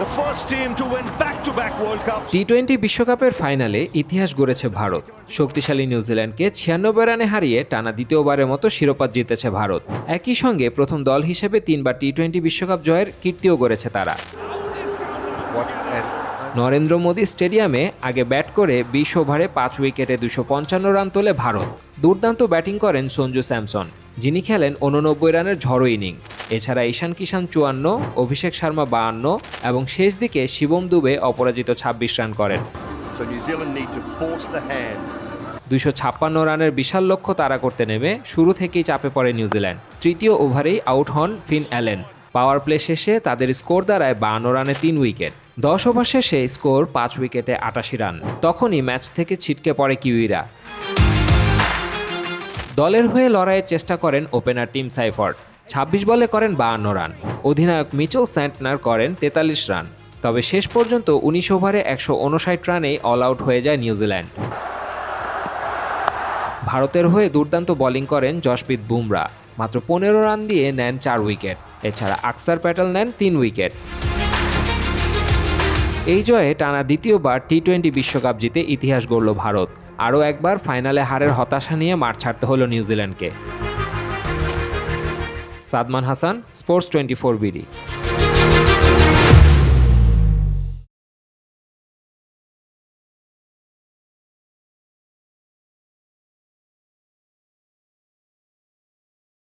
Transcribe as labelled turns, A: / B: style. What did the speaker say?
A: the first team to win back-to-back World Cups.
B: টি-20 বিশ্বকাপের ফাইনালে ইতিহাস গড়েছে ভারত। শক্তিশালী নিউজিল্যান্ডকে 96 রানে হারিয়ে টানা দ্বিতীয়বারের মতো শিরোপা জিতেছে ভারত। একই সঙ্গে প্রথম দল হিসেবে 3বার টি-20 বিশ্বকাপ জয়ের কীর্তিও গড়েছে তারা। নরেন্দ্র মোদী স্টেডিয়ামে আগে ব্যাট করে 20 ওভারে 5 উইকেটে 255 রান তোলে ভারত। দুর্দান্ত ব্যাটিং করেন সঞ্জু স্যামসন, যিনি খেলেন 89 রানের ঝড়ো ইনিংস। এছাড়া ঈশান কিষান 54, অভিষেক শর্মা 52 এবং শেষ দিকে শিবম দুবে অপরাজিত 26 রান করেন। 256 রানের বিশাল লক্ষ্য তাড়া করতে নেমে শুরু থেকেই চাপে পড়ে নিউজিল্যান্ড। তৃতীয় ওভারেই আউট হন ফিন অ্যালেন। পাওয়ার প্লে শেষে তাদের স্কোর দাঁড়ায় 52 রানে 3 উইকেট। 10 ওভার শেষে স্কোর 5 উইকেটে 88 রান। তখনই ম্যাচ থেকে ছিটকে পড়ে কিউইরা। দলের হয়ে লড়াইয়ের চেষ্টা করেন ওপেনার টিম সাইফার্ড। 26 বলে করেন 52 রান। অধিনায়ক মিচেল স্যান্টনার করেন 43 রান। তবে শেষ পর্যন্ত 19 ওভারে 159 রানেই অল আউট হয়ে যায় নিউজিল্যান্ড। ভারতের হয়ে দুর্দান্ত বোলিং করেন জসপ্রীত বুমরা। মাত্র 15 রান দিয়ে নেন 4 উইকেট। এছাড়া আকসার প্যাটেল নেন 3 উইকেট। এই জয়ে টানা দ্বিতীয়বার টি-20 বিশ্বকাপ জিতে ইতিহাস গড়ল ভারত। আরও একবার ফাইনালে হারের হতাশা নিয়ে মাঠ ছাড়তে হলো নিউজিল্যান্ডকে। Sadman Hasan, sports 24 BD.